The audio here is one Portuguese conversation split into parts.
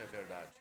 é verdade.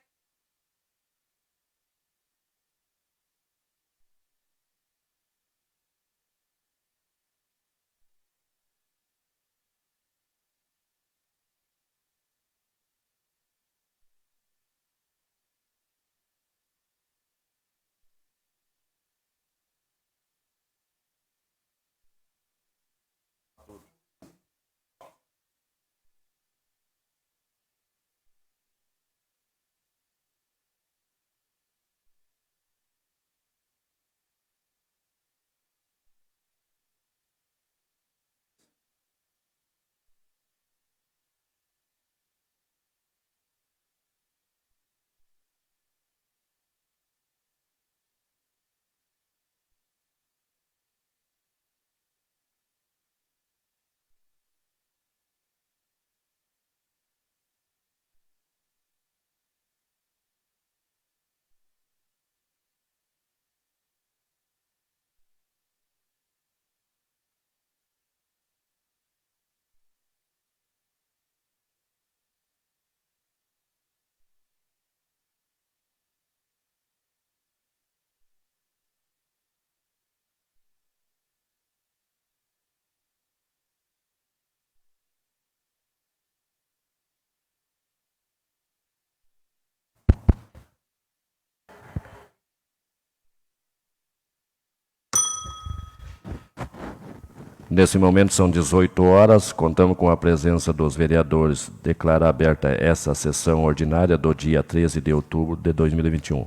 Nesse momento são 18 horas, contamos com a presença dos vereadores. Declaro aberta essa sessão ordinária do dia 13 de outubro de 2021.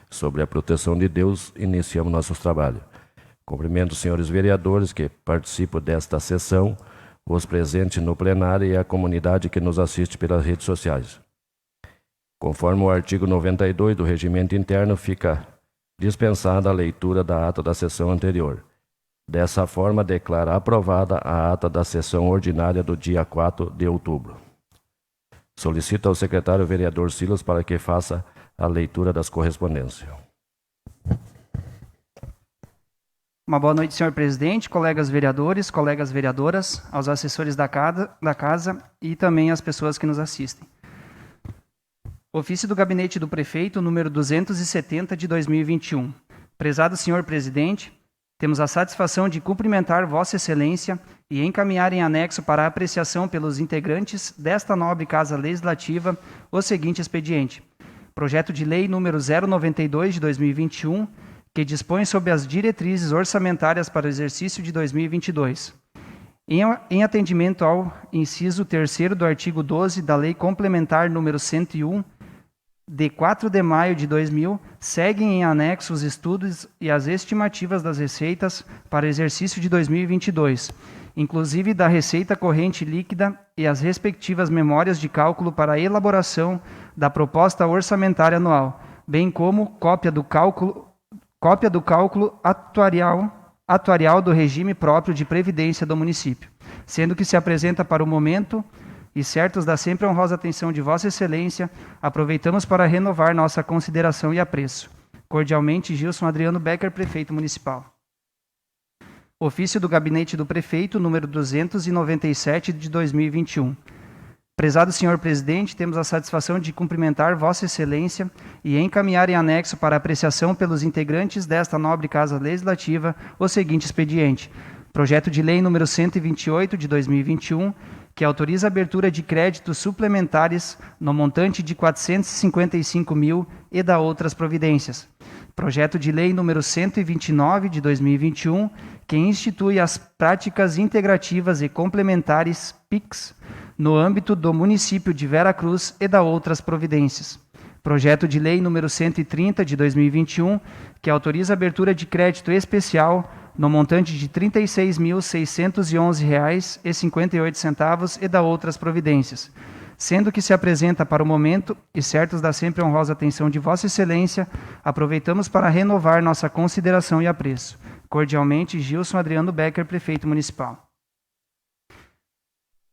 Sobre a proteção de Deus, iniciamos nossos trabalhos. Cumprimento os senhores vereadores que participam desta sessão, os presentes no plenário e a comunidade que nos assiste pelas redes sociais. Conforme o artigo 92 do Regimento Interno, fica dispensada a leitura da ata da sessão anterior. Dessa forma, declaro aprovada a ata da sessão ordinária do dia 4 de outubro. Solicito ao secretário vereador Silas para que faça a leitura das correspondências. Uma boa noite, senhor presidente, colegas vereadores, colegas vereadoras, aos assessores da casa e também às pessoas que nos assistem. Ofício do Gabinete do Prefeito, número 270 de 2021. Prezado senhor presidente, temos a satisfação de cumprimentar Vossa Excelência e encaminhar em anexo para apreciação pelos integrantes desta nobre Casa Legislativa o seguinte expediente. Projeto de Lei número 092 de 2021, que dispõe sobre as diretrizes orçamentárias para o exercício de 2022. Em atendimento ao inciso 3º do artigo 12 da Lei Complementar número 101, de 4 de maio de 2000, seguem em anexo os estudos e as estimativas das receitas para o exercício de 2022, inclusive da receita corrente líquida e as respectivas memórias de cálculo para a elaboração da proposta orçamentária anual, bem como cópia do cálculo atuarial do regime próprio de previdência do município, sendo que se apresenta para o momento e certos da sempre honrosa atenção de Vossa Excelência, aproveitamos para renovar nossa consideração e apreço. Cordialmente, Gilson Adriano Becker, Prefeito Municipal. Ofício do Gabinete do Prefeito, número 297 de 2021. Prezado senhor presidente, temos a satisfação de cumprimentar Vossa Excelência e encaminhar em anexo para apreciação pelos integrantes desta nobre Casa Legislativa o seguinte expediente. Projeto de Lei número 128 de 2021, que autoriza a abertura de créditos suplementares no montante de 455 mil e da outras providências. Projeto de Lei número 129 de 2021, que institui as práticas integrativas e complementares PIX no âmbito do município de Vera Cruz e da outras providências. Projeto de Lei número 130 de 2021, que autoriza a abertura de crédito especial no montante de R$ 36.611,58 e da outras providências, sendo que se apresenta para o momento, e certos da sempre honrosa atenção de Vossa Excelência, aproveitamos para renovar nossa consideração e apreço. Cordialmente, Gilson Adriano Becker, Prefeito Municipal.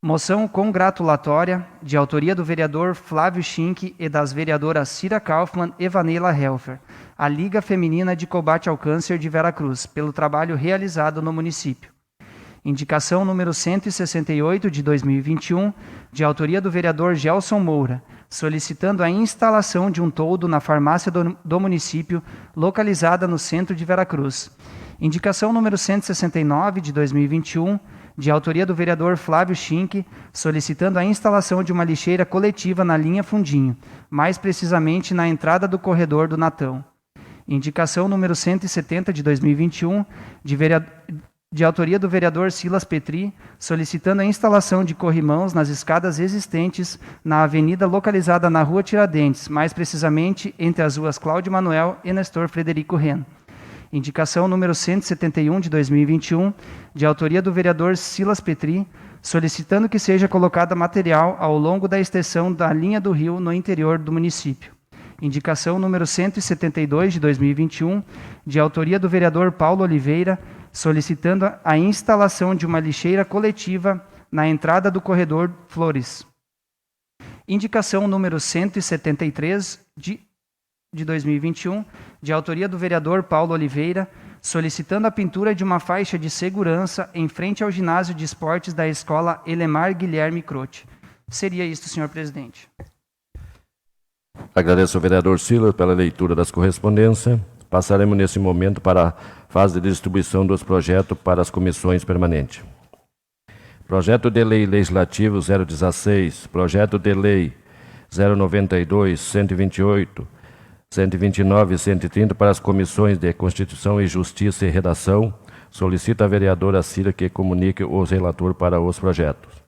Moção congratulatória, de autoria do vereador Flávio Schink e das vereadoras Cira Kaufmann e Vanilla Helfer, a Liga Feminina de Combate ao Câncer de Vera Cruz, pelo trabalho realizado no município. Indicação número 168 de 2021, de autoria do vereador Gelson Moura, solicitando a instalação de um toldo na farmácia do município, localizada no centro de Veracruz. Indicação número 169, de 2021, de autoria do vereador Flávio Schink, solicitando a instalação de uma lixeira coletiva na linha Fundinho, mais precisamente na entrada do corredor do Natão. Indicação número 170, de 2021, de autoria do vereador Silas Petri, solicitando a instalação de corrimãos nas escadas existentes na avenida localizada na Rua Tiradentes, mais precisamente entre as ruas Cláudio Manuel e Nestor Frederico Ren. Indicação número 171, de 2021, de autoria do vereador Silas Petri, solicitando que seja colocada material ao longo da extensão da linha do rio no interior do município. Indicação número 172, de 2021, de autoria do vereador Paulo Oliveira, solicitando a instalação de uma lixeira coletiva na entrada do corredor Flores. Indicação número 173, de 2021, de autoria do vereador Paulo Oliveira, solicitando a pintura de uma faixa de segurança em frente ao ginásio de esportes da Escola Elemar Guilherme Croce. Seria isto, senhor presidente. Agradeço ao vereador Silas pela leitura das correspondências. Passaremos nesse momento para a fase de distribuição dos projetos para as comissões permanentes. Projeto de Lei Legislativo 016, Projeto de Lei 092, 128, 129 e 130 para as comissões de Constituição e Justiça e Redação. Solicita a vereadora Cira que comunique os relatores para os projetos.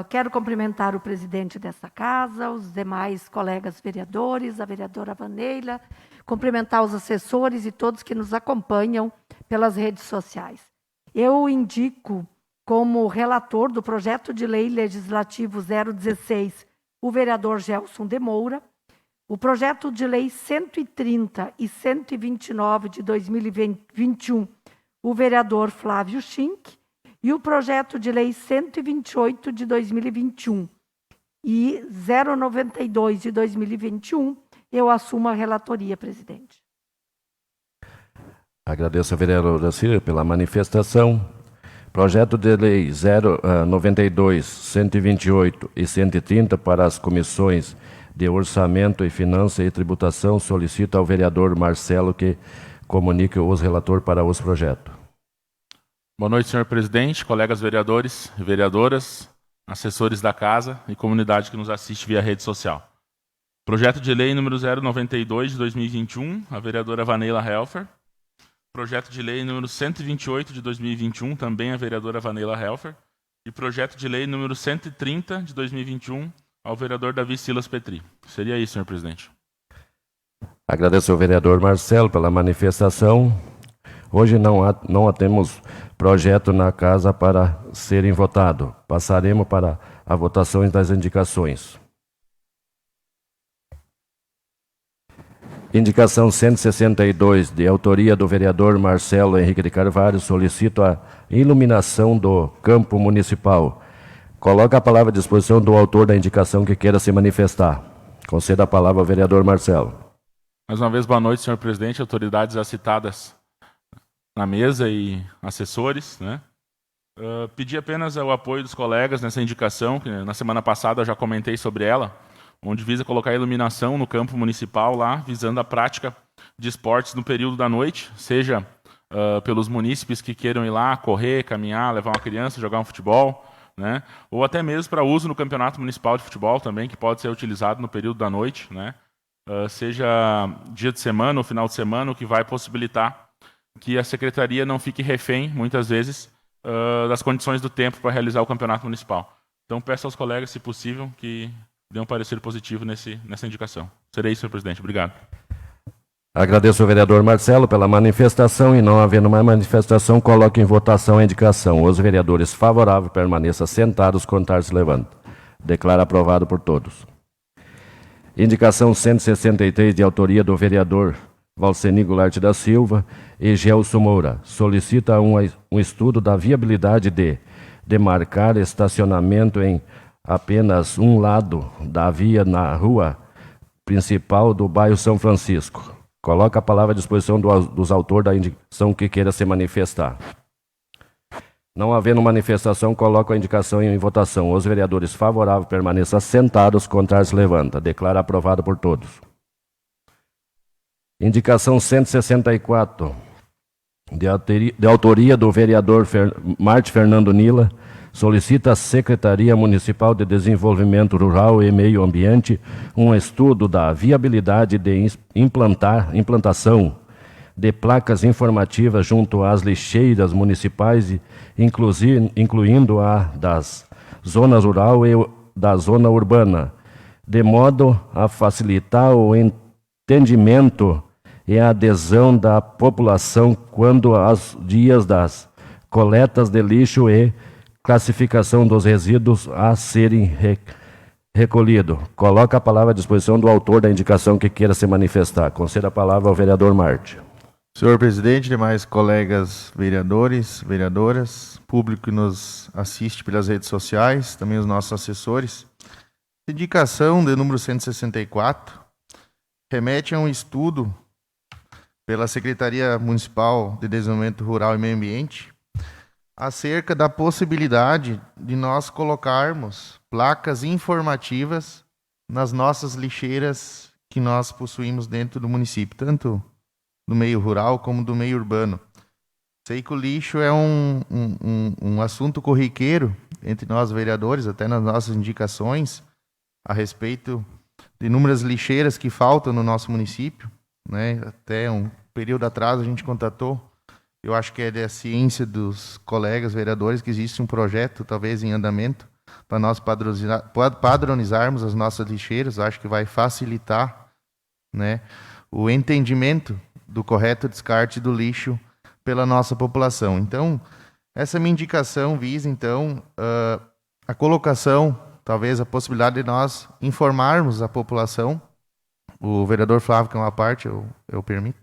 Quero cumprimentar o presidente dessa casa, os demais colegas vereadores, a vereadora Vaneila, cumprimentar os assessores e todos que nos acompanham pelas redes sociais. Eu indico como relator do projeto de lei legislativo 016 o vereador Gelson de Moura, o projeto de lei 130 e 129 de 2021, o vereador Flávio Schink, e o projeto de lei 128 de 2021 e 092 de 2021, eu assumo a relatoria, presidente. Agradeço a vereadora Cira pela manifestação. Projeto de lei 092, 128 e 130 para as comissões de Orçamento e Finanças e Tributação. Solicito ao vereador Marcelo que comunique os relatores para os projetos. Boa noite, senhor presidente, colegas vereadores e vereadoras, assessores da casa e comunidade que nos assiste via rede social. Projeto de lei número 092 de 2021, a vereadora Vaneila Helfer. Projeto de lei número 128 de 2021, também a vereadora Vaneila Helfer. E projeto de lei número 130 de 2021, ao vereador Davi Silas Petri. Seria isso, senhor presidente. Agradeço ao vereador Marcelo pela manifestação. Hoje não temos projeto na casa para serem votados. Passaremos para a votação das indicações. Indicação 162, de autoria do vereador Marcelo Henrique de Carvalho, solicito a iluminação do campo municipal. Coloca a palavra à disposição do autor da indicação que queira se manifestar. Conceda a palavra ao vereador Marcelo. Mais uma vez, boa noite, senhor presidente, autoridades já citadas na mesa e assessores, né? Pedi apenas o apoio dos colegas nessa indicação, que na semana passada eu já comentei sobre ela, onde visa colocar iluminação no campo municipal lá, visando a prática de esportes no período da noite, seja pelos munícipes que queiram ir lá correr, caminhar, levar uma criança, jogar um futebol, né? Ou até mesmo para uso no campeonato municipal de futebol também, que pode ser utilizado no período da noite, né? Seja dia de semana ou final de semana, o que vai possibilitar que a secretaria não fique refém, muitas vezes, das condições do tempo para realizar o campeonato municipal. Então, peço aos colegas, se possível, que dêem um parecer positivo nessa indicação. Serei isso, senhor presidente. Obrigado. Agradeço ao vereador Marcelo pela manifestação e, não havendo mais manifestação, coloque em votação a indicação. Os vereadores favoráveis permaneçam sentados, contar se levanta. Declaro aprovado por todos. Indicação 163, de autoria do vereador Valceni Goulart da Silva e Gelson Moura. Solicita um estudo da viabilidade de demarcar estacionamento em apenas um lado da via na rua principal do bairro São Francisco. Coloca a palavra à disposição dos autores da indicação que queira se manifestar. Não havendo manifestação, coloco a indicação em votação. Os vereadores favoráveis permaneçam sentados, contrários se levanta. Declaro aprovado por todos. Indicação 164, de autoria do vereador Marte Fernando Nila, solicita à Secretaria Municipal de Desenvolvimento Rural e Meio Ambiente um estudo da viabilidade de implantação de placas informativas junto às lixeiras municipais, incluindo a das zonas rural e da zona urbana, de modo a facilitar o entendimento e a adesão da população quando aos dias das coletas de lixo e classificação dos resíduos a serem recolhidos. Coloca a palavra à disposição do autor da indicação que queira se manifestar. Conceda a palavra ao vereador Marte. Senhor presidente, demais colegas vereadores, vereadoras, público que nos assiste pelas redes sociais, também os nossos assessores. A indicação de número 164 remete a um estudo pela Secretaria Municipal de Desenvolvimento Rural e Meio Ambiente acerca da possibilidade de nós colocarmos placas informativas nas nossas lixeiras que nós possuímos dentro do município, tanto do meio rural como do meio urbano. Sei que o lixo é um assunto corriqueiro entre nós vereadores, até nas nossas indicações, a respeito de inúmeras lixeiras que faltam no nosso município, né? Até um período atrás a gente contatou, eu acho que é da ciência dos colegas vereadores, que existe um projeto, talvez em andamento, para nós padronizarmos as nossas lixeiras. Eu acho que vai facilitar, né, o entendimento do correto descarte do lixo pela nossa população. Então, essa minha indicação visa, então, a colocação, talvez a possibilidade de nós informarmos a população. O vereador Flávio, que é uma parte, eu permito.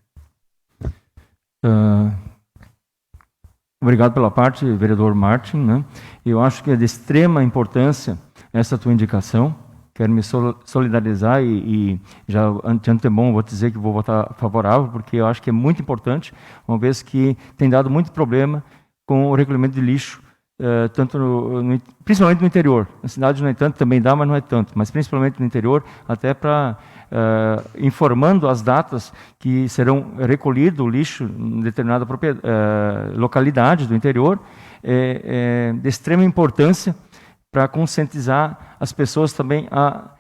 Obrigado pela parte, vereador Martin, né? Eu acho que é de extrema importância essa tua indicação. Quero me solidarizar e já de antemão vou dizer que vou votar favorável, porque eu acho que é muito importante, uma vez que tem dado muito problema com o recolhimento de lixo, principalmente no interior. Na cidade não é tanto, também dá, mas não é tanto. Mas principalmente no interior, até para informando as datas que serão recolhido o lixo em determinada localidade do interior, de extrema importância para conscientizar as pessoas também a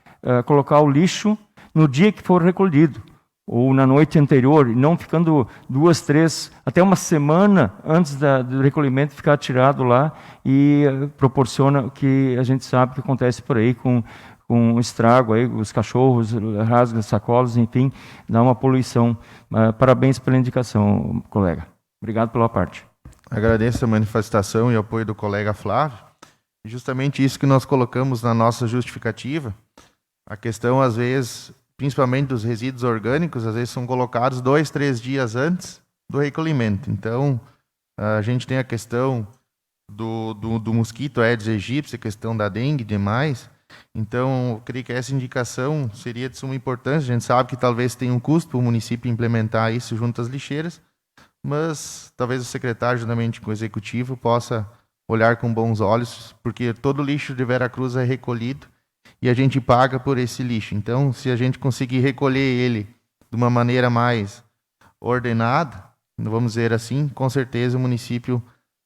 colocar o lixo no dia que for recolhido, ou na noite anterior, e não ficando 2, 3, até uma semana antes do recolhimento ficar tirado lá, e proporciona o que a gente sabe que acontece por aí com estrago, aí, os cachorros rasgam as sacolas, enfim, dá uma poluição. Parabéns pela indicação, colega. Obrigado pela parte. Agradeço a manifestação e o apoio do colega Flávio. Justamente isso que nós colocamos na nossa justificativa. A questão, às vezes, principalmente dos resíduos orgânicos, às vezes são colocados 2, 3 dias antes do recolhimento. Então, a gente tem a questão do mosquito Aedes aegypti, a questão da dengue e demais. Então, eu creio que essa indicação seria de suma importância. A gente sabe que talvez tenha um custo para o município implementar isso junto às lixeiras, mas talvez o secretário, juntamente com o executivo, possa olhar com bons olhos, porque todo lixo de Veracruz é recolhido e a gente paga por esse lixo. Então, se a gente conseguir recolher ele de uma maneira mais ordenada, vamos dizer assim, com certeza o município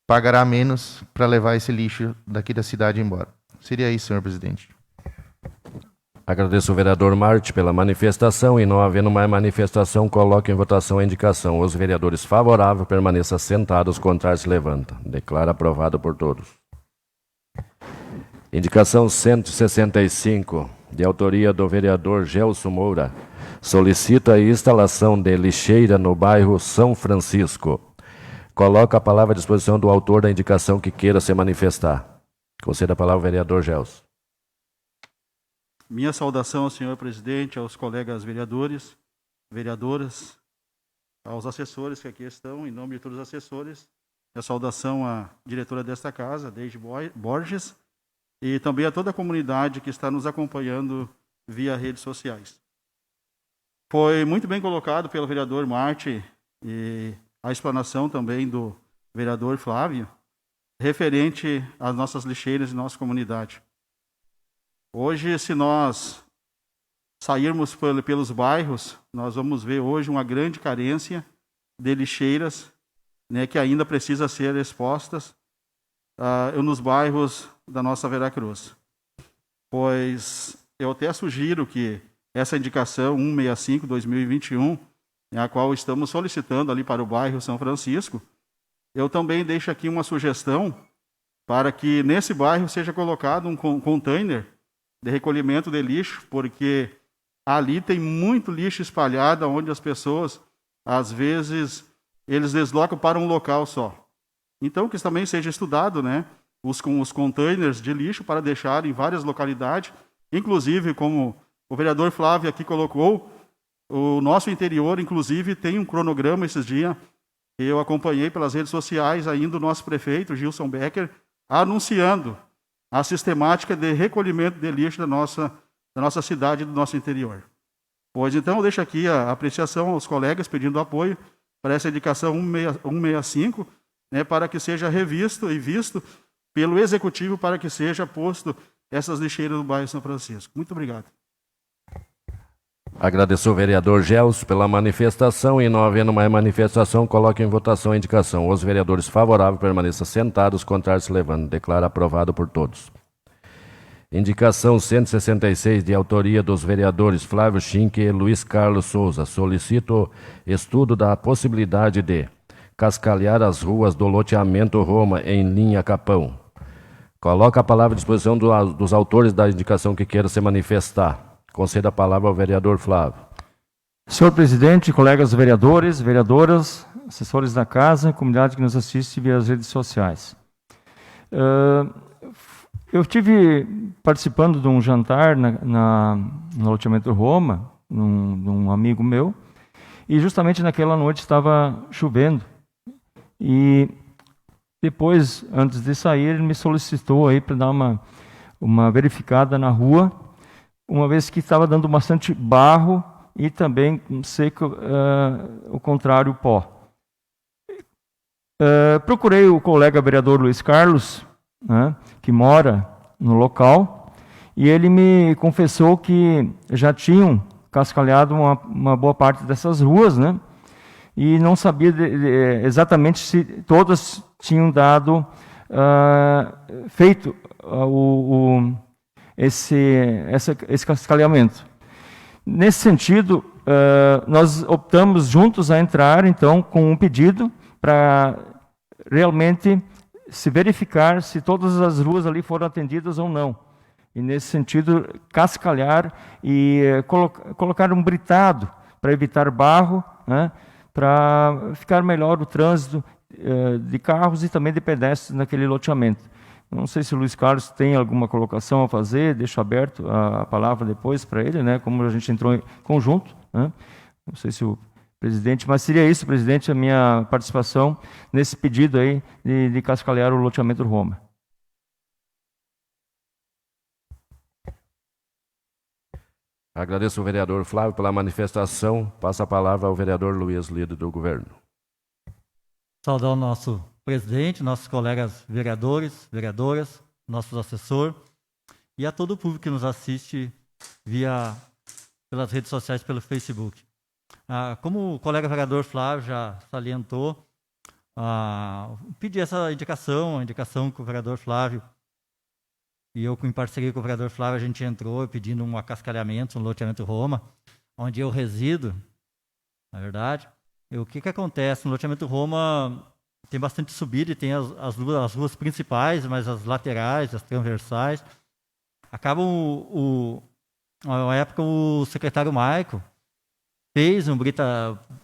pagará menos para levar esse lixo daqui da cidade embora. Seria isso, senhor presidente. Agradeço ao vereador Marte pela manifestação e, não havendo mais manifestação, coloco em votação a indicação. Os vereadores favoráveis permaneçam sentados, contrários se levanta. Declaro aprovado por todos. Indicação 165, de autoria do vereador Gelson Moura. Solicita a instalação de lixeira no bairro São Francisco. Coloco a palavra à disposição do autor da indicação que queira se manifestar. Conceda a palavra ao vereador Gelson. Minha saudação ao senhor presidente, aos colegas vereadores, vereadoras, aos assessores que aqui estão, em nome de todos os assessores. Minha saudação à diretora desta casa, Deide Borges, e também a toda a comunidade que está nos acompanhando via redes sociais. Foi muito bem colocado pelo vereador Marte e a explanação também do vereador Flávio, referente às nossas lixeiras e nossa comunidade. Hoje, se nós sairmos pelos bairros, nós vamos ver hoje uma grande carência de lixeiras, né, que ainda precisa ser expostas nos bairros da nossa Veracruz. Pois eu até sugiro que essa indicação 165/2021, a qual estamos solicitando ali para o bairro São Francisco, eu também deixo aqui uma sugestão para que nesse bairro seja colocado um container de recolhimento de lixo, porque ali tem muito lixo espalhado, onde as pessoas, às vezes, eles deslocam para um local só. Então, que isso também seja estudado, né? Os containers de lixo para deixar em várias localidades, inclusive, como o vereador Flávio aqui colocou, o nosso interior, inclusive, tem um cronograma esses dias, que eu acompanhei pelas redes sociais, ainda o nosso prefeito, Gilson Becker, anunciando a sistemática de recolhimento de lixo da nossa cidade e do nosso interior. Pois então, eu deixo aqui a apreciação aos colegas pedindo apoio para essa indicação 165, né, para que seja revisto e visto pelo Executivo para que seja posto essas lixeiras no bairro São Francisco. Muito obrigado. Agradeço ao vereador Gels pela manifestação e, não havendo mais manifestação, coloque em votação a indicação. Os vereadores favoráveis permaneçam sentados, contrários se levando. Declaro aprovado por todos. Indicação 166, de autoria dos vereadores Flávio Schinck e Luiz Carlos Souza. Solicito estudo da possibilidade de cascalhar as ruas do loteamento Roma em linha Capão. Coloca a palavra à disposição dos autores da indicação que queiram se manifestar. Conceda a palavra ao vereador Flávio. Senhor presidente, colegas vereadores, vereadoras, assessores da casa, comunidade que nos assiste via as redes sociais. Eu estive participando de um jantar no loteamento Roma, num amigo meu, e justamente naquela noite estava chovendo. E depois, antes de sair, ele me solicitou aí para dar uma verificada na rua, uma vez que estava dando bastante barro e também seco, o contrário, pó. Procurei o colega vereador Luiz Carlos, né, que mora no local, e ele me confessou que já tinham cascalhado uma boa parte dessas ruas, né, e não sabia exatamente se todas tinham dado, feito esse cascalhamento. Nesse sentido, nós optamos juntos a entrar, então, com um pedido para realmente se verificar se todas as ruas ali foram atendidas ou não. E, nesse sentido, cascalhar e colocar um britado para evitar barro, né, para ficar melhor o trânsito de carros e também de pedestres naquele loteamento. Não sei se o Luiz Carlos tem alguma colocação a fazer, deixo aberto a palavra depois para ele, né, como a gente entrou em conjunto, né? Não sei se o presidente, mas seria isso, presidente, a minha participação nesse pedido aí de cascalhar o loteamento Roma. Agradeço ao vereador Flávio pela manifestação. Passa a palavra ao vereador Luiz, líder do governo. Saudar o nosso presidente, nossos colegas vereadores, vereadoras, nossos assessores e a todo o público que nos assiste pelas redes sociais, pelo Facebook. Como o colega vereador Flávio já salientou, pedi essa indicação, a indicação que o vereador Flávio e eu, em parceria com o vereador Flávio, a gente entrou pedindo um acascalhamento no loteamento Roma, onde eu resido, na verdade. E o que acontece? No loteamento Roma tem bastante subida e tem as ruas principais, mas as laterais, as transversais. Na época, o secretário Maico fez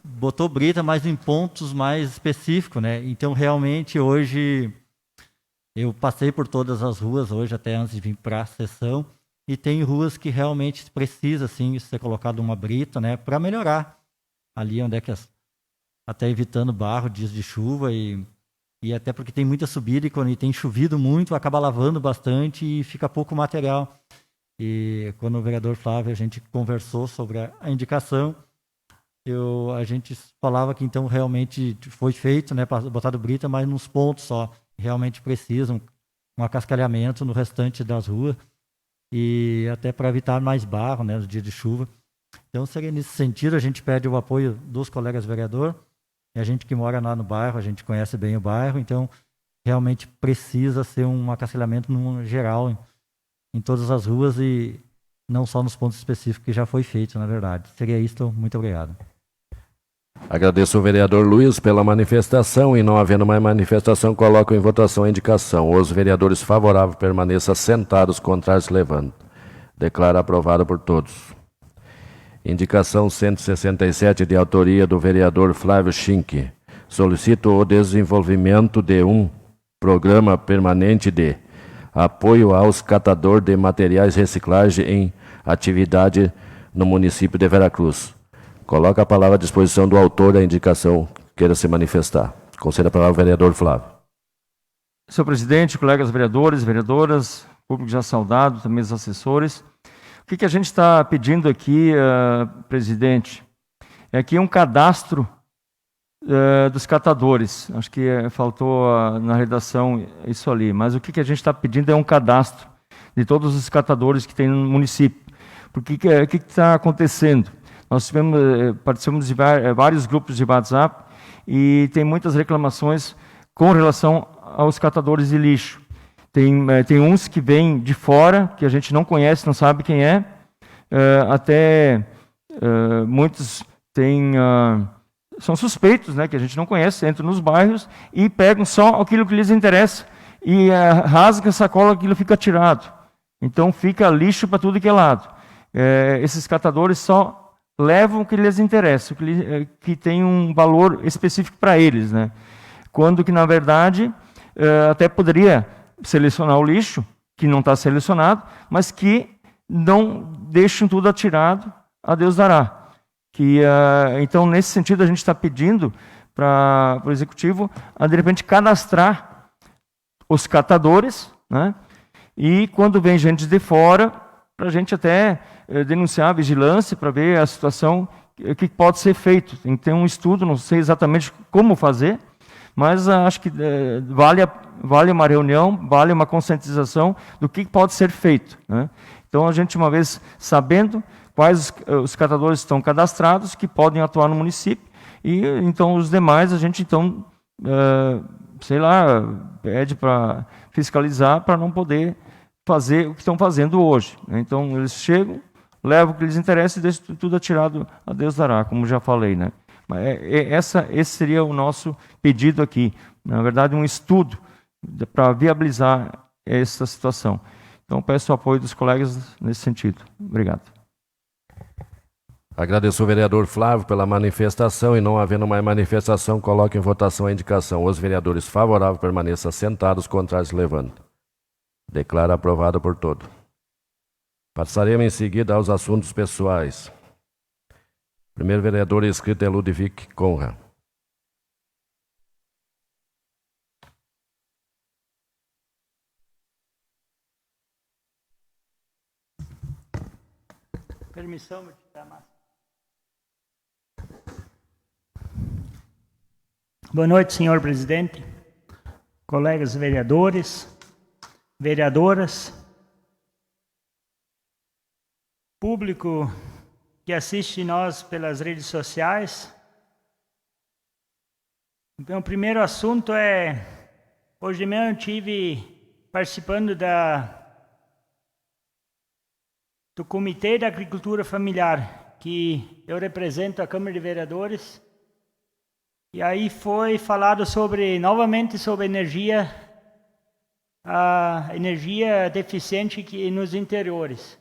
botou brita, mas em pontos mais específicos, né? Então, realmente, hoje, eu passei por todas as ruas, hoje, até antes de vir para a sessão, e tem ruas que realmente precisa, sim, ser colocado uma brita, né? Para melhorar ali onde é que até evitando barro, dias de chuva, e até porque tem muita subida, e quando tem chovido muito, acaba lavando bastante e fica pouco material. E quando o vereador Flávio, a gente conversou sobre a indicação, a gente falava que então realmente foi feito, né, botado brita, mas nos pontos só. realmente precisam um acascalhamento no restante das ruas e até para evitar mais barro, né, no dia de chuva. Então, seria nesse sentido, a gente pede o apoio dos colegas vereadores, e a gente que mora lá no bairro, a gente conhece bem o bairro, então realmente precisa ser um acascalhamento no geral em todas as ruas e não só nos pontos específicos que já foi feito, na verdade. Seria isso, muito obrigado. Agradeço ao vereador Luiz pela manifestação e, não havendo mais manifestação, coloco em votação a indicação. Os vereadores favoráveis permaneçam sentados, contrários se levantam. Declaro aprovado por todos. Indicação 167, de autoria do vereador Flávio Schinck. Solicito o desenvolvimento de um programa permanente de apoio aos catadores de materiais reciclagem em atividade no município de Veracruz. Coloca a palavra à disposição do autor da indicação que queira se manifestar. Conceda a palavra ao vereador Flávio. Senhor presidente, colegas vereadores, vereadoras, público já saudado, também os assessores. O que a gente está pedindo aqui, presidente, é aqui um cadastro dos catadores. Acho que faltou na redação isso ali, mas o que a gente está pedindo é um cadastro de todos os catadores que tem no município. Porque o que está acontecendo? Nós participamos de vários grupos de WhatsApp e tem muitas reclamações com relação aos catadores de lixo. Tem uns que vêm de fora, que a gente não conhece, não sabe quem é. Muitos são suspeitos, né, que a gente não conhece, entram nos bairros e pegam só aquilo que lhes interessa e rasgam a sacola, aquilo fica tirado. Então fica lixo para tudo que é lado. Esses catadores só levam o que lhes interessa, que tem um valor específico para eles, né? Quando que, na verdade, até poderia selecionar o lixo, que não está selecionado, mas que não deixam tudo atirado, a Deus dará. Então, nesse sentido, a gente está pedindo para o Executivo, de repente, cadastrar os catadores, né? E quando vem gente de fora, para a gente até denunciar a vigilância, para ver a situação, o que pode ser feito. Tem que ter um estudo, não sei exatamente como fazer, mas acho que vale uma reunião, vale uma conscientização do que pode ser feito, né? Então, a gente, uma vez sabendo quais os catadores estão cadastrados, que podem atuar no município, e então os demais a gente, então, pede para fiscalizar, para não poder fazer o que estão fazendo hoje, né? Então, eles chegam, levam o que lhes interessa e deixam tudo atirado, a Deus dará, como já falei, né? Esse seria o nosso pedido aqui. Na verdade, um estudo para viabilizar essa situação. Então, peço o apoio dos colegas nesse sentido. Obrigado. Agradeço ao vereador Flávio pela manifestação e, não havendo mais manifestação, coloque em votação a indicação. Os vereadores favoráveis permaneçam sentados, contrários se levantam. Declaro aprovado por todos. Passaremos em seguida aos assuntos pessoais. Primeiro vereador inscrito é Ludwig Conrad. Permissão de tirar a máscara. Boa noite, senhor presidente, colegas vereadores, vereadoras, público que assiste nós pelas redes sociais. Então, o primeiro assunto hoje de manhã eu estive participando do Comitê da Agricultura Familiar, que eu represento a Câmara de Vereadores, e aí foi falado novamente sobre a energia deficiente nos interiores.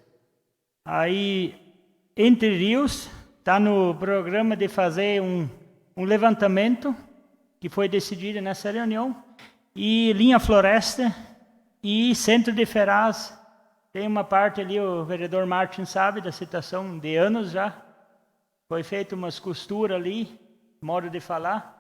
Aí, Entre Rios está no programa de fazer um levantamento, que foi decidido nessa reunião, e Linha Floresta e Centro de Ferraz. Tem uma parte ali, o vereador Martin sabe, da citação de anos já. Foi feito umas costuras ali, modo de falar,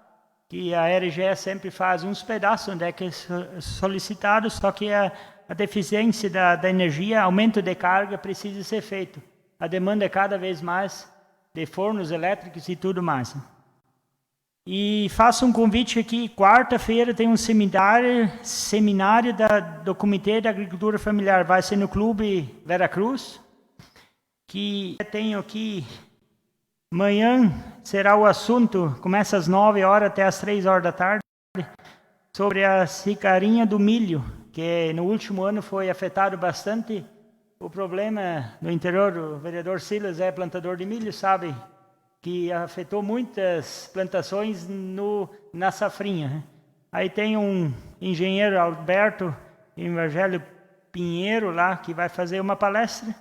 que a RGE sempre faz uns pedaços onde é que é solicitado, só que a deficiência da energia, aumento de carga precisa ser feito. A demanda é cada vez mais de fornos elétricos e tudo mais. E faço um convite aqui, quarta-feira tem um seminário do Comitê da Agricultura Familiar, vai ser no Clube Veracruz, que tenho aqui, amanhã será o assunto, começa às 9 horas até às 3 horas da tarde, sobre a cicarinha do milho, que no último ano foi afetado bastante. O problema no interior, o vereador Silas é plantador de milho, sabe que afetou muitas plantações na safrinha. Aí tem um engenheiro, Alberto Evangelho Pinheiro, lá, que vai fazer uma palestra.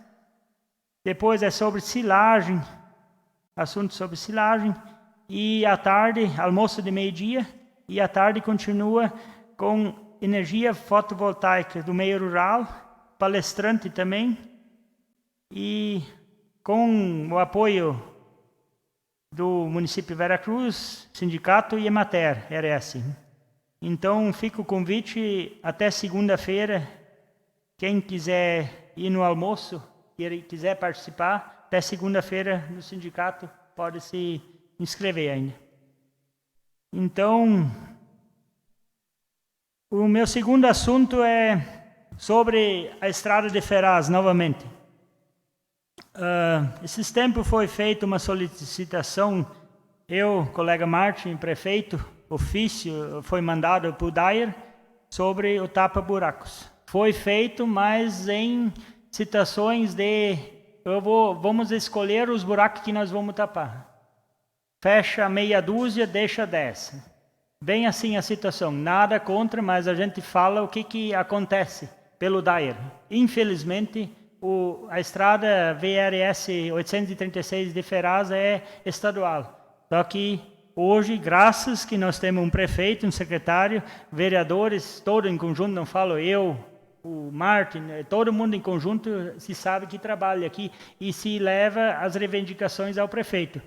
Depois é sobre silagem, assunto sobre silagem. E à tarde, almoço de meio-dia, e à tarde continua com energia fotovoltaica do meio rural, palestrante também, e com o apoio do município de Veracruz, sindicato e Emater, RS. Então, fica o convite até segunda-feira. Quem quiser ir no almoço e quiser participar, até segunda-feira no sindicato pode se inscrever ainda. Então, o meu segundo assunto é sobre a estrada de Ferraz, novamente. Esses tempos foi feita uma solicitação, colega Martin, prefeito, ofício, foi mandado para o Dyer sobre o tapa-buracos. Foi feito, mas em situações de, vamos escolher os buracos que nós vamos tapar. Fecha meia dúzia, deixa 10. Bem assim a situação, nada contra, mas a gente fala o que acontece pelo Dyer. Infelizmente, a estrada VRS 836 de Ferraz é estadual. Só que hoje, graças que nós temos um prefeito, um secretário, vereadores, todo em conjunto, não falo eu, o Martin, todo mundo em conjunto se sabe que trabalha aqui e se leva as reivindicações ao prefeito.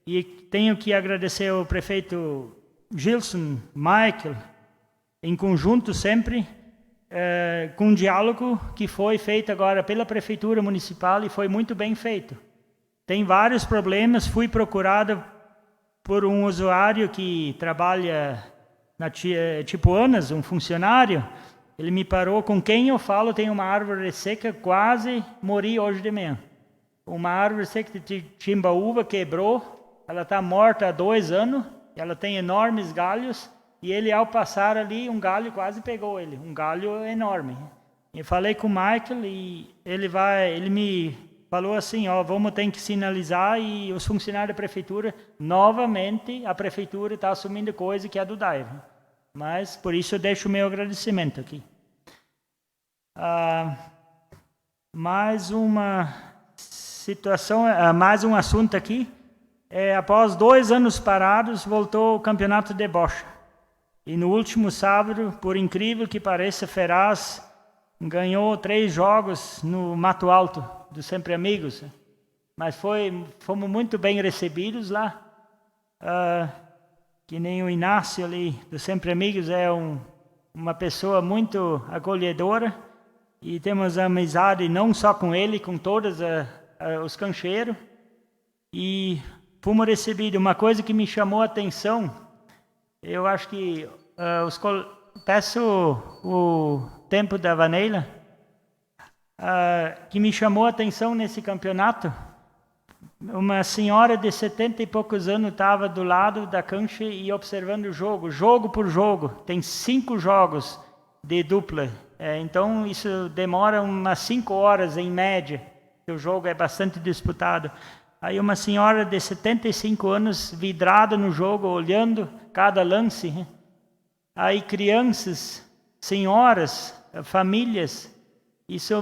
E tenho que agradecer ao prefeito Gilson, Michael, em conjunto sempre, com um diálogo que foi feito agora pela Prefeitura Municipal e foi muito bem feito. Tem vários problemas, fui procurado por um usuário que trabalha na Tipuanas, um funcionário, ele me parou, com quem eu falo, tem uma árvore seca, quase morri hoje de manhã. Uma árvore seca de timbaúva quebrou, ela está morta há 2 anos, ela tem enormes galhos, e ele, ao passar ali, um galho quase pegou ele, um galho enorme. Eu falei com o Michael e ele me falou assim, vamos ter que sinalizar, e os funcionários da prefeitura, novamente, a prefeitura está assumindo coisa que é do Dyer. Mas, por isso, eu deixo o meu agradecimento aqui. Mais uma situação, mais um assunto aqui. Após 2 anos parados, voltou o campeonato de bocha. E no último sábado, por incrível que pareça, Ferraz ganhou 3 jogos no Mato Alto, do Sempre Amigos. Mas fomos muito bem recebidos lá. Que nem o Inácio ali, do Sempre Amigos, é uma pessoa muito acolhedora. E temos amizade não só com ele, com todos os cancheiros. E fomos recebidos. Uma coisa que me chamou a atenção, eu acho que peço o tempo da Vaneila, que me chamou a atenção nesse campeonato. Uma senhora de 70 e poucos anos estava do lado da cancha e observando o jogo por jogo. Tem 5 jogos de dupla. Então isso demora umas 5 horas em média, que o jogo é bastante disputado. Aí uma senhora de 75 anos vidrada no jogo, olhando cada lance. Aí crianças, senhoras, famílias, isso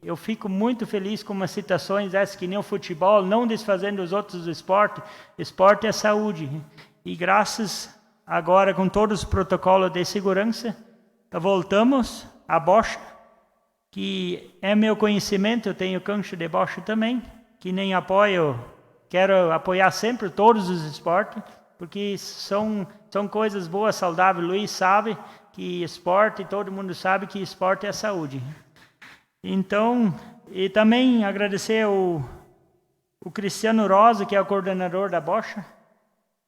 eu fico muito feliz com umas situações essas, que nem o futebol, não desfazendo os outros do esporte. Esporte é saúde. E graças agora com todos os protocolos de segurança, voltamos à bocha, que é meu conhecimento, eu tenho cancha de bocha também, que nem apoio, quero apoiar sempre todos os esportes, porque são coisas boas, saudáveis. Luiz sabe que esporte, todo mundo sabe que esporte é saúde. Então, e também agradecer o Cristiano Rosa, que é o coordenador da bocha,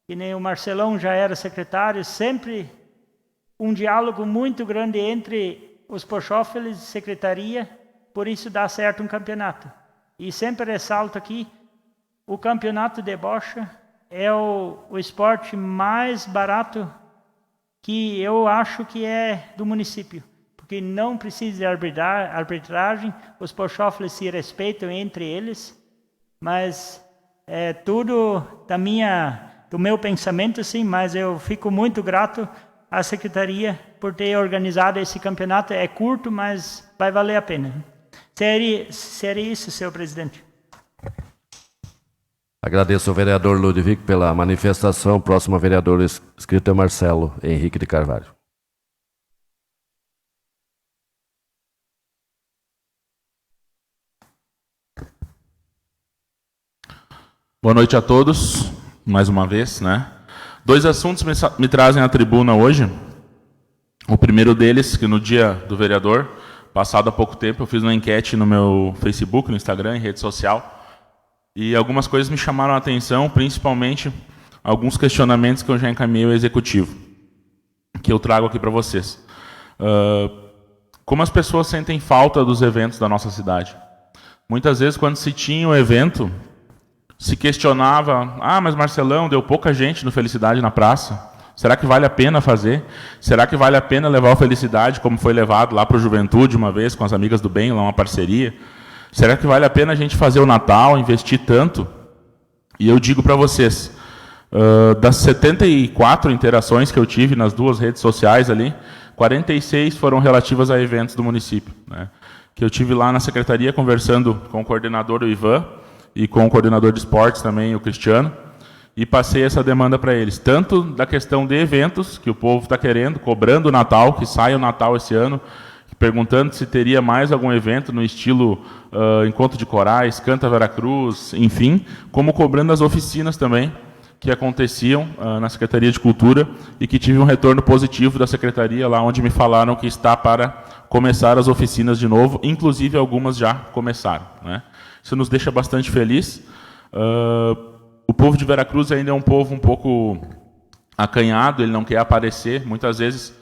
que nem o Marcelão já era secretário, sempre um diálogo muito grande entre os Pochófeles e secretaria, por isso dá certo um campeonato. E sempre ressalto aqui, o campeonato de bocha é o esporte mais barato que eu acho que é do município, porque não precisa de arbitragem, os Pochófeles se respeitam entre eles, mas é tudo do meu pensamento, sim, mas eu fico muito grato à secretaria por ter organizado esse campeonato. É curto, mas vai valer a pena. Seria isso, senhor presidente. Agradeço ao vereador Ludwig pela manifestação. Próximo vereador inscrito é Marcelo Henrique de Carvalho. Boa noite a todos, mais uma vez, né? 2 assuntos me trazem à tribuna hoje. O primeiro deles, que no dia do vereador, passado há pouco tempo, eu fiz uma enquete no meu Facebook, no Instagram, em rede social, e algumas coisas me chamaram a atenção, principalmente alguns questionamentos que eu já encaminhei ao executivo, que eu trago aqui para vocês. Como as pessoas sentem falta dos eventos da nossa cidade? Muitas vezes, quando se tinha um evento, se questionava, mas Marcelão, deu pouca gente no Felicidade na praça. Será que vale a pena fazer? Será que vale a pena levar o Felicidade, como foi levado lá para o Juventude uma vez, com as Amigas do Bem, lá uma parceria? Será que vale a pena a gente fazer o Natal, investir tanto? E eu digo para vocês, das 74 interações que eu tive nas 2 redes sociais ali, 46 foram relativas a eventos do município, né? Que eu tive lá na secretaria conversando com o coordenador, o Ivan, e com o coordenador de esportes também, o Cristiano, e passei essa demanda para eles, tanto da questão de eventos, que o povo está querendo, cobrando o Natal, que saia o Natal esse ano, perguntando se teria mais algum evento no estilo Encontro de Corais, Canta Veracruz, enfim, como cobrando as oficinas também, que aconteciam na Secretaria de Cultura, e que tive um retorno positivo da Secretaria, lá onde me falaram que está para começar as oficinas de novo, inclusive algumas já começaram, né? Isso nos deixa bastante feliz. O povo de Veracruz ainda é um povo um pouco acanhado, ele não quer aparecer. Muitas vezes,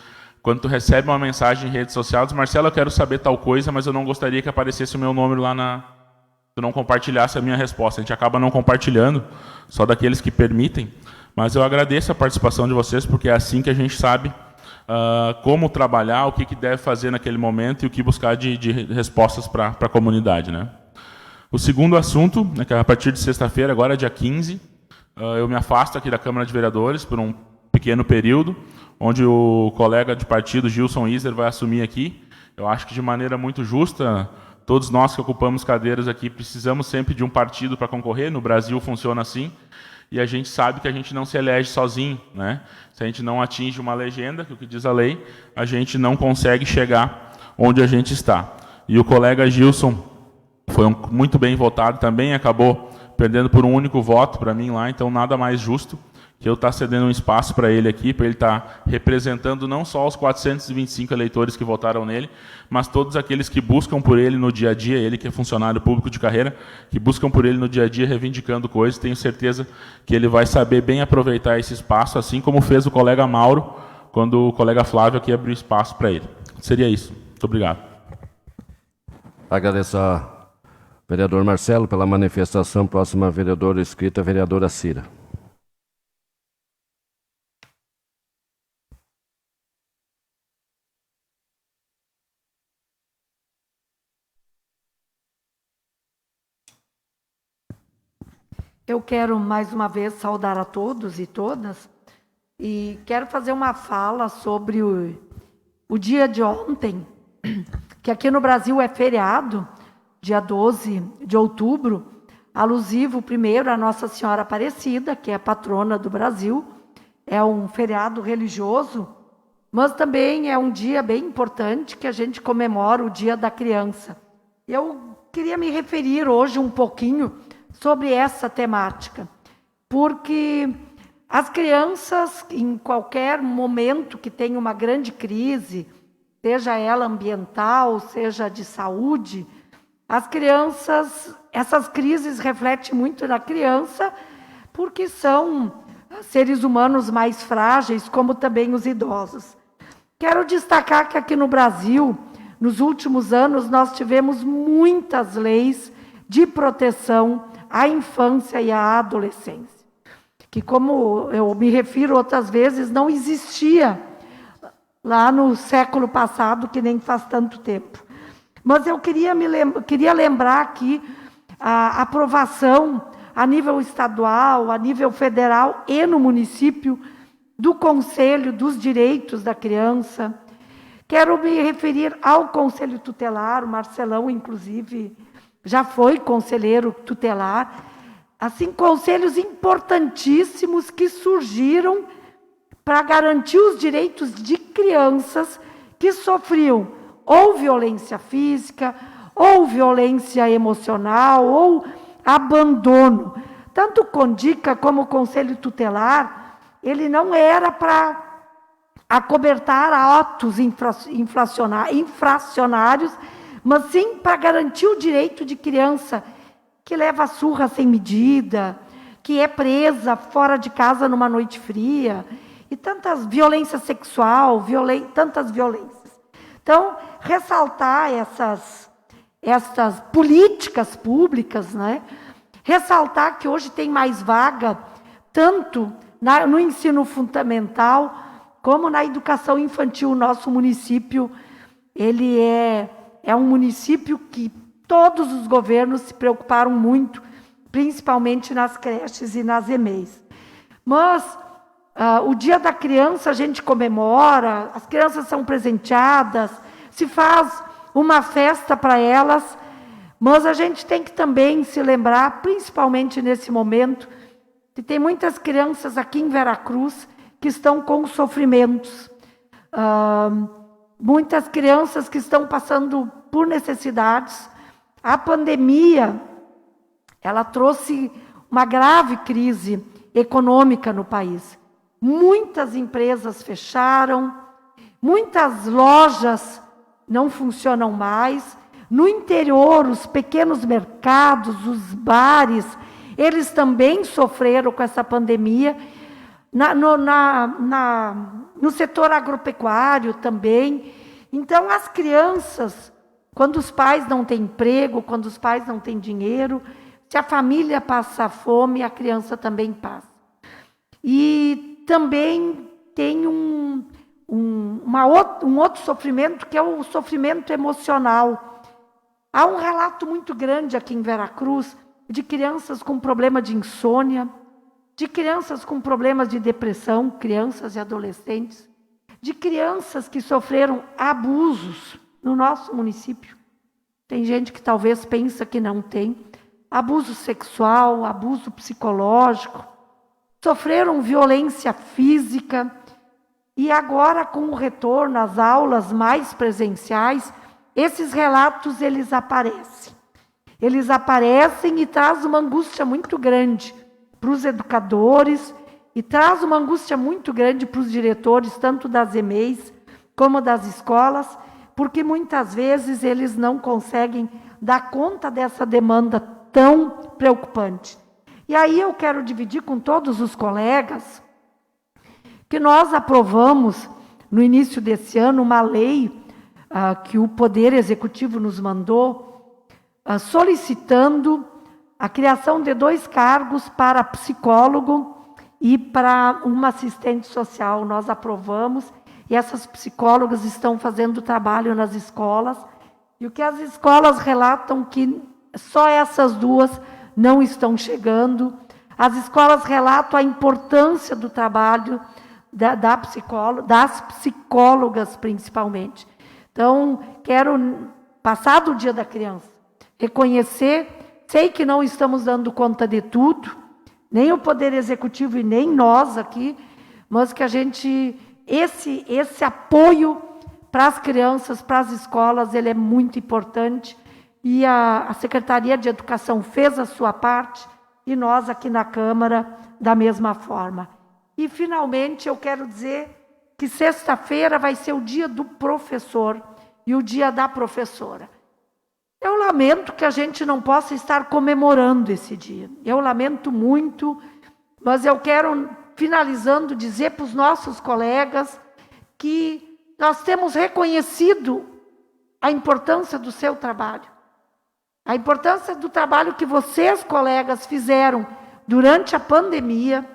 quando tu recebe uma mensagem em rede social, diz, Marcelo, eu quero saber tal coisa, mas eu não gostaria que aparecesse o meu nome lá tu não compartilhasse a minha resposta. A gente acaba não compartilhando, só daqueles que permitem. Mas eu agradeço a participação de vocês, porque é assim que a gente sabe como trabalhar, o que deve fazer naquele momento e o que buscar de respostas para a comunidade, né? O segundo assunto, né, que a partir de sexta-feira, agora dia 15, eu me afasto aqui da Câmara de Vereadores por um pequeno período, onde o colega de partido, Gilson Iser, vai assumir aqui. Eu acho que de maneira muito justa, todos nós que ocupamos cadeiras aqui precisamos sempre de um partido para concorrer. No Brasil funciona assim, e a gente sabe que a gente não se elege sozinho, né? Se a gente não atinge uma legenda, que é o que diz a lei, a gente não consegue chegar onde a gente está. E o colega Gilson foi muito bem votado também, acabou perdendo por um único voto para mim lá, então nada mais justo que eu estar cedendo um espaço para ele aqui, para ele estar representando não só os 425 eleitores que votaram nele, mas todos aqueles que buscam por ele no dia a dia, ele que é funcionário público de carreira, que buscam por ele no dia a dia reivindicando coisas. Tenho certeza que ele vai saber bem aproveitar esse espaço, assim como fez o colega Mauro, quando o colega Flávio aqui abriu espaço para ele. Seria isso. Muito obrigado. Agradeço ao vereador Marcelo pela manifestação. Próxima vereadora inscrita, a vereadora Cira. Eu quero mais uma vez saudar a todos e todas e quero fazer uma fala sobre o dia de ontem, que aqui no Brasil é feriado, dia 12 de outubro, alusivo primeiro a Nossa Senhora Aparecida, que é a patrona do Brasil. É um feriado religioso, mas também é um dia bem importante que a gente comemora o Dia da Criança. Eu queria me referir hoje um pouquinho sobre essa temática, porque as crianças, em qualquer momento que tenha uma grande crise, seja ela ambiental, seja de saúde, as crianças, essas crises refletem muito na criança, porque são seres humanos mais frágeis, como também os idosos. Quero destacar que aqui no Brasil, nos últimos anos, nós tivemos muitas leis de proteção à infância e à adolescência, que, como eu me refiro outras vezes, não existia lá no século passado, que nem faz tanto tempo. Mas eu queria lembrar aqui a aprovação a nível estadual, a nível federal e no município, do Conselho dos Direitos da Criança. Quero me referir ao Conselho Tutelar, o Marcelão, inclusive, já foi conselheiro tutelar. Assim, conselhos importantíssimos que surgiram para garantir os direitos de crianças que sofriam ou violência física, ou violência emocional, ou abandono. Tanto o CONDICA como o Conselho Tutelar, ele não era para acobertar atos infracionários, mas sim para garantir o direito de criança que leva surra sem medida, que é presa fora de casa numa noite fria, e tantas violência sexual, tantas violências. Então, ressaltar essas políticas públicas, né? Ressaltar que hoje tem mais vaga, tanto no ensino fundamental, como na educação infantil. O nosso município, ele é um município que todos os governos se preocuparam muito, principalmente nas creches e nas EMEIs. Mas o Dia da Criança a gente comemora, as crianças são presenteadas, se faz uma festa para elas, mas a gente tem que também se lembrar, principalmente nesse momento, que tem muitas crianças aqui em Veracruz que estão com sofrimentos, muitas crianças que estão passando por necessidades. A pandemia, ela trouxe uma grave crise econômica no país. Muitas empresas fecharam, muitas lojas não funcionam mais. No interior, os pequenos mercados, os bares, eles também sofreram com essa pandemia. No setor agropecuário também. Então, as crianças, quando os pais não têm emprego, quando os pais não têm dinheiro, se a família passa fome, a criança também passa. E também tem um outro sofrimento, que é o sofrimento emocional. Há um relato muito grande aqui em Veracruz de crianças com problema de insônia, de crianças com problemas de depressão, crianças e adolescentes, de crianças que sofreram abusos no nosso município. Tem gente que talvez pensa que não tem. Abuso sexual, abuso psicológico, sofreram violência física. E agora, com o retorno às aulas mais presenciais, esses relatos, eles aparecem. Eles aparecem e traz uma angústia muito grande para os educadores e traz uma angústia muito grande para os diretores, tanto das EMEIs como das escolas, porque muitas vezes eles não conseguem dar conta dessa demanda tão preocupante. E aí eu quero dividir com todos os colegas que nós aprovamos no início desse ano uma lei que o Poder Executivo nos mandou, solicitando a criação de 2 cargos para psicólogo e para uma assistente social. Nós aprovamos e essas psicólogas estão fazendo trabalho nas escolas. E o que as escolas relatam que só essas 2 não estão chegando. As escolas relatam a importância do trabalho das psicólogas, principalmente. Então, quero, passado o Dia da Criança, reconhecer, sei que não estamos dando conta de tudo, nem o Poder Executivo e nem nós aqui, mas que a gente, esse apoio para as crianças, para as escolas, ele é muito importante. E a Secretaria de Educação fez a sua parte e nós aqui na Câmara da mesma forma. E, finalmente, eu quero dizer que sexta-feira vai ser o dia do professor e o dia da professora. Eu lamento que a gente não possa estar comemorando esse dia. Eu lamento muito, mas eu quero finalizando, dizer para os nossos colegas que nós temos reconhecido a importância do seu trabalho. A importância do trabalho que vocês, colegas, fizeram durante a pandemia,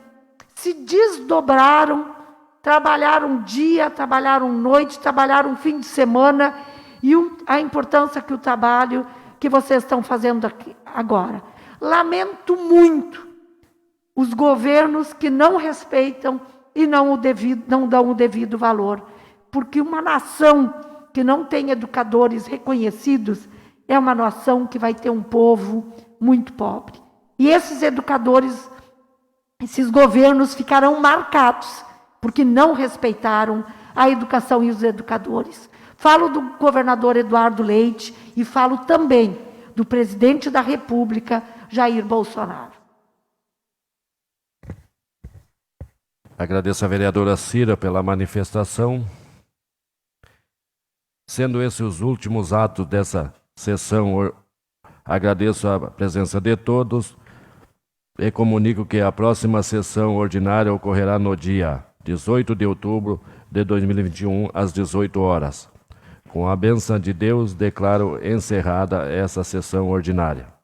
se desdobraram, trabalharam dia, trabalharam noite, trabalharam fim de semana, e a importância que o trabalho que vocês estão fazendo aqui agora. Lamento muito os governos que não respeitam e não dão o devido valor, porque uma nação que não tem educadores reconhecidos é uma nação que vai ter um povo muito pobre. E esses educadores, esses governos ficarão marcados, porque não respeitaram a educação e os educadores. Falo do governador Eduardo Leite e falo também do presidente da República, Jair Bolsonaro. Agradeço a vereadora Cira pela manifestação. Sendo esses os últimos atos dessa sessão, agradeço a presença de todos e comunico que a próxima sessão ordinária ocorrerá no dia 18 de outubro de 2021, às 18 horas. Com a bênção de Deus, declaro encerrada essa sessão ordinária.